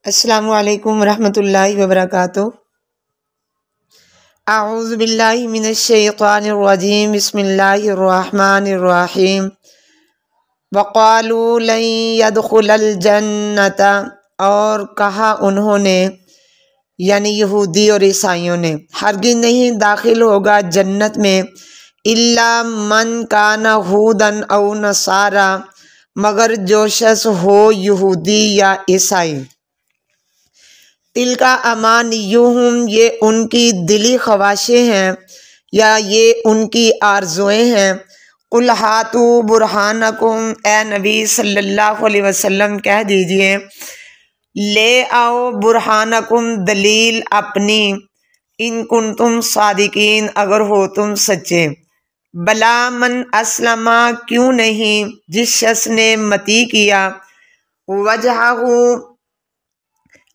السلام علیکم ورحمۃ اللہ وبرکاتہ۔ اعوذ باللہ من الشیطان الرجیم، بسم اللہ الرحمن الرحیم۔ وقالوا لن يدخل الجنۃ، اور کہا انہوں نے یعنی یہودی اور عیسائیوں نے، ہرگز نہیں داخل ہوگا جنت میں الا من کان ہودن او نصارا، مگر جو شخص ہو یہودی یا عیسائی۔ تلکا امانیہم، یہ ان کی دلی خواہشیں ہیں یا یہ ان کی آرزویں ہیں۔ قل ہاتوا برہانکم، اے نبی صلی اللہ علیہ وسلم کہہ دیجئے لے آؤ برہانکم، دلیل اپنی، ان کنتم صادقین، اگر ہو تم سچے۔ بلا من اسلم، کیوں نہیں جس شخص نے متی کیا، وجہہ،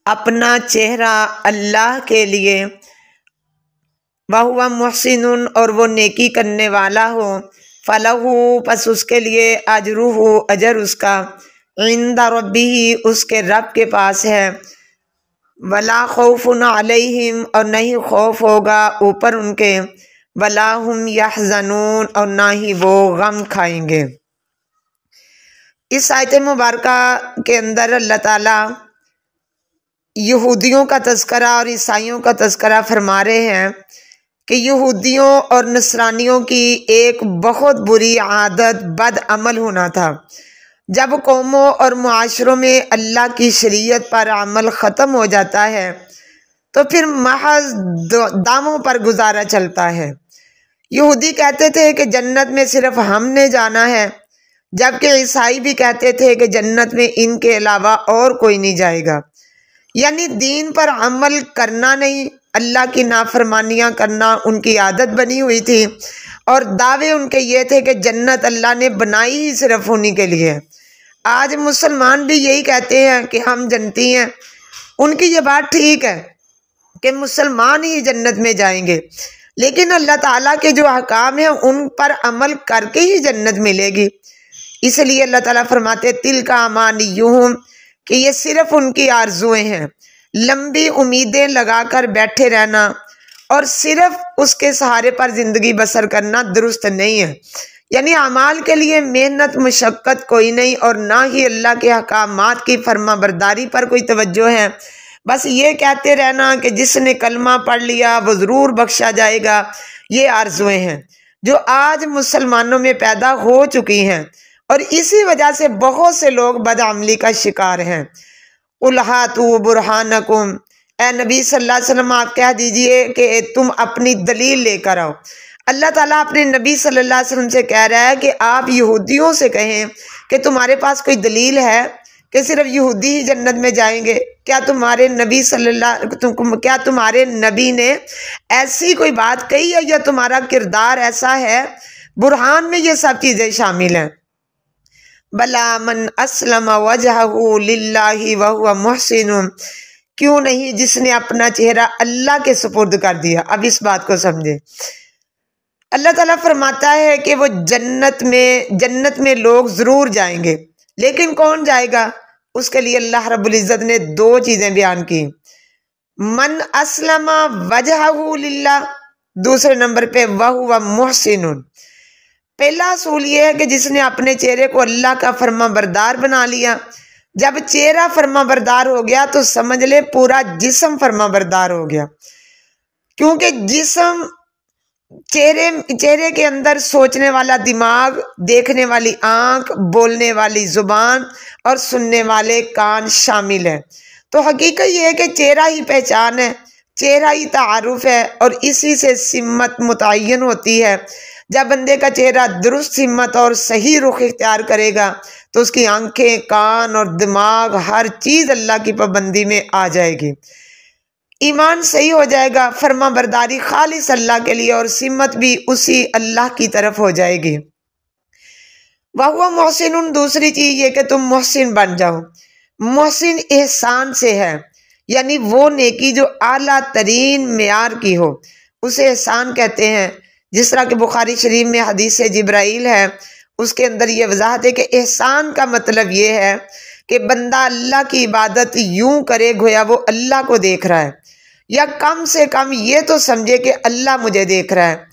اپنا چہرہ، اللہ کے لیے، وہو محسن، اور وہ نیکی کرنے والا ہو، فلہ، پس اس کے لیے، اجرہ، اجر اس کا، عند ربہ، اس کے رب کے پاس ہے، ولا خوف علیہم، اور نہیں خوف ہوگا اوپر ان کے، ولا ہم یحزنون، اور نہ ہی وہ غم کھائیں گے۔ اس آیت مبارکہ کے اندر اللہ تعالیٰ یہودیوں کا تذکرہ اور عیسائیوں کا تذکرہ فرما رہے ہیں کہ یہودیوں اور نصرانیوں کی ایک بہت بری عادت بد عمل ہونا تھا۔ جب قوموں اور معاشروں میں اللہ کی شریعت پر عمل ختم ہو جاتا ہے تو پھر محض داموں پر گزارا چلتا ہے۔ یہودی کہتے تھے کہ جنت میں صرف ہم نے جانا ہے، جبکہ عیسائی بھی کہتے تھے کہ جنت میں ان کے علاوہ اور کوئی نہیں جائے گا۔ یعنی دین پر عمل کرنا نہیں، اللہ کی نافرمانیاں کرنا ان کی عادت بنی ہوئی تھی، اور دعوے ان کے یہ تھے کہ جنت اللہ نے بنائی ہی صرف انہی کے لیے۔ آج مسلمان بھی یہی کہتے ہیں کہ ہم جنتی ہیں۔ ان کی یہ بات ٹھیک ہے کہ مسلمان ہی جنت میں جائیں گے، لیکن اللہ تعالیٰ کے جو احکام ہیں ان پر عمل کر کے ہی جنت ملے گی۔ اس لیے اللہ تعالیٰ فرماتے تلک امانیہم، کہ یہ صرف ان کی آرزویں ہیں۔ لمبی امیدیں لگا کر بیٹھے رہنا اور صرف اس کے سہارے پر زندگی بسر کرنا درست نہیں ہے۔ یعنی اعمال کے لیے محنت مشقت کوئی نہیں، اور نہ ہی اللہ کے احکامات کی فرما برداری پر کوئی توجہ ہے۔ بس یہ کہتے رہنا کہ جس نے کلمہ پڑھ لیا وہ ضرور بخشا جائے گا، یہ آرزویں ہیں جو آج مسلمانوں میں پیدا ہو چکی ہیں، اور اسی وجہ سے بہت سے لوگ بدعملی کا شکار ہیں۔ قل ہاتوا برہانکم، اے نبی صلی اللہ علیہ وسلم آپ کہہ دیجئے کہ تم اپنی دلیل لے کر آؤ۔ اللہ تعالیٰ اپنے نبی صلی اللہ علیہ وسلم سے کہہ رہا ہے کہ آپ یہودیوں سے کہیں کہ تمہارے پاس کوئی دلیل ہے کہ صرف یہودی ہی جنت میں جائیں گے؟ کیا تمہارے نبی نے ایسی کوئی بات کہی ہے، یا تمہارا کردار ایسا ہے؟ برہان میں یہ سب چیزیں شامل ہیں۔ بلا من اسلم وجہہ للہ وہو محسن، کیوں نہیں جس نے اپنا چہرہ اللہ کے سپرد کر دیا۔ اب اس بات کو سمجھے، اللہ تعالیٰ فرماتا ہے کہ وہ جنت میں لوگ ضرور جائیں گے، لیکن کون جائے گا؟ اس کے لیے اللہ رب العزت نے دو چیزیں بیان کی، من اسلم وجہہ للہ، دوسرے نمبر پہ وہو محسن۔ پہلا اصول یہ ہے کہ جس نے اپنے چہرے کو اللہ کا فرما بردار بنا لیا۔ جب چہرہ فرما بردار ہو گیا تو سمجھ لے پورا جسم فرما بردار ہو گیا، کیونکہ جسم چہرے کے اندر سوچنے والا دماغ، دیکھنے والی آنکھ، بولنے والی زبان اور سننے والے کان شامل ہیں۔ تو حقیقت یہ ہے کہ چہرہ ہی پہچان ہے، چہرہ ہی تعارف ہے، اور اسی سے سمت متعین ہوتی ہے۔ جب بندے کا چہرہ درست سمت اور صحیح رخ اختیار کرے گا تو اس کی آنکھیں، کان اور دماغ ہر چیز اللہ کی پابندی میں آ جائے گی، ایمان صحیح ہو جائے گا، فرما برداری خالص اللہ کے لیے، اور سمت بھی اسی اللہ کی طرف ہو جائے گی۔ وہو محسن، دوسری چیز یہ کہ تم محسن بن جاؤ۔ محسن احسان سے ہے، یعنی وہ نیکی جو اعلیٰ ترین معیار کی ہو، اسے احسان کہتے ہیں۔ جس طرح کہ بخاری شریف میں حدیث جبرائیل ہے، اس کے اندر یہ وضاحت ہے کہ احسان کا مطلب یہ ہے کہ بندہ اللہ کی عبادت یوں کرے گویا وہ اللہ کو دیکھ رہا ہے، یا کم سے کم یہ تو سمجھے کہ اللہ مجھے دیکھ رہا ہے۔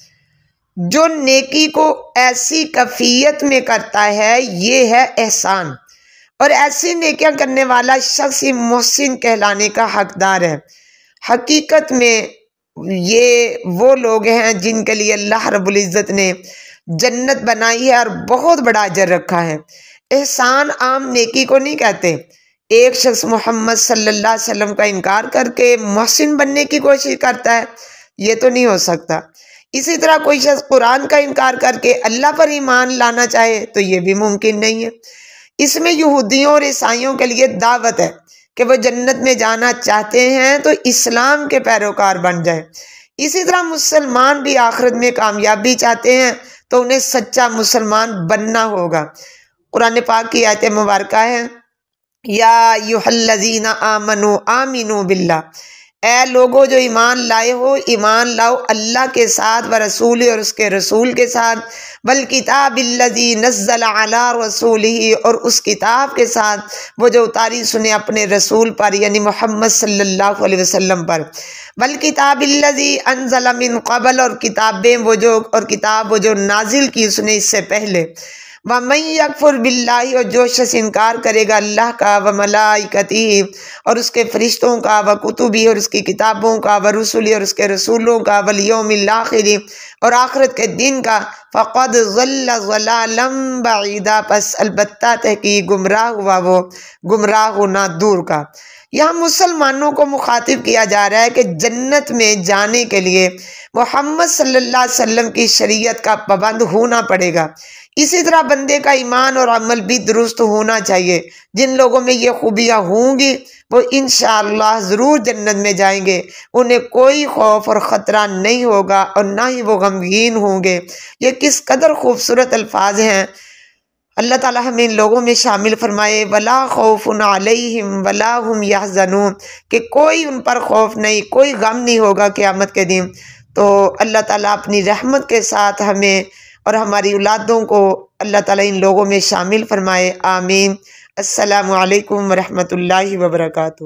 جو نیکی کو ایسی کیفیت میں کرتا ہے یہ ہے احسان، اور ایسی نیکیاں کرنے والا شخص ہی محسن کہلانے کا حقدار ہے۔ حقیقت میں یہ وہ لوگ ہیں جن کے لیے اللہ رب العزت نے جنت بنائی ہے اور بہت بڑا اجر رکھا ہے۔ احسان عام نیکی کو نہیں کہتے۔ ایک شخص محمد صلی اللہ علیہ وسلم کا انکار کر کے محسن بننے کی کوشش کرتا ہے، یہ تو نہیں ہو سکتا۔ اسی طرح کوئی شخص قرآن کا انکار کر کے اللہ پر ایمان لانا چاہے تو یہ بھی ممکن نہیں ہے۔ اس میں یہودیوں اور عیسائیوں کے لیے دعوت ہے کہ وہ جنت میں جانا چاہتے ہیں تو اسلام کے پیروکار بن جائیں۔ اسی طرح مسلمان بھی آخرت میں کامیابی چاہتے ہیں تو انہیں سچا مسلمان بننا ہوگا۔ قرآن پاک کی آیت مبارکہ ہے، یا ایھا الذین آمنوا آمنوا باللہ، اے لوگو جو ایمان لائے ہو ایمان لاؤ اللہ کے ساتھ، ورسولہ اور اس کے رسول کے ساتھ، والکتاب الذی نزل علی رسولہ اور اس کتاب کے ساتھ وہ جو اتاری اس نے اپنے رسول پر یعنی محمد صلی اللہ علیہ وسلم پر، والکتاب الذی انزل من قبل اور کتابیں وہ جو اور کتاب وہ جو نازل کی اس نے اس سے پہلے، وَمَن يَكْفُرْ بِاللَّهِ اور جو شخص انکار کرے گا اللہ کا، وَمَلَائِكَتِهِ اور اس کے فرشتوں کا، وَكُتُبِهِ اور اس کی کتابوں کا، وَرُسُلِهِ اور اس کے رسولوں کا، وَالْيَوْمِ الْآخِرِ اور آخرت کے دن کا، فَقَدْ ضَلَّ ضَلَالًا بَعِيدًا پس البتہ تحقیق گمراہ ہوا وہ گمراہ ہونا دور کا۔ یہاں مسلمانوں کو مخاطب کیا جا رہا ہے کہ جنت میں جانے کے لیے محمد صلی اللہ علیہ وسلم کی شریعت کا پابند ہونا پڑے گا۔ اسی طرح بندے کا ایمان اور عمل بھی درست ہونا چاہیے۔ جن لوگوں میں یہ خوبیاں ہوں گی وہ انشاءاللہ ضرور جنت میں جائیں گے، انہیں کوئی خوف اور خطرہ نہیں ہوگا اور نہ ہی وہ غمگین ہوں گے۔ یہ کس قدر خوبصورت الفاظ ہیں، اللہ تعالیٰ ہمیں ان لوگوں میں شامل فرمائے۔ وَلَا خَوْفٌ عَلَيْهِمْ وَلَا هُمْ يَحْزَنُونَ کہ کوئی ان پر خوف نہیں، کوئی غم نہیں ہوگا قیامت کے دن۔ تو اللہ تعالیٰ اپنی رحمت کے ساتھ ہمیں اور ہماری اولادوں کو اللہ تعالیٰ ان لوگوں میں شامل فرمائے، آمین۔ السلام علیکم ورحمۃ اللہ وبرکاتہ۔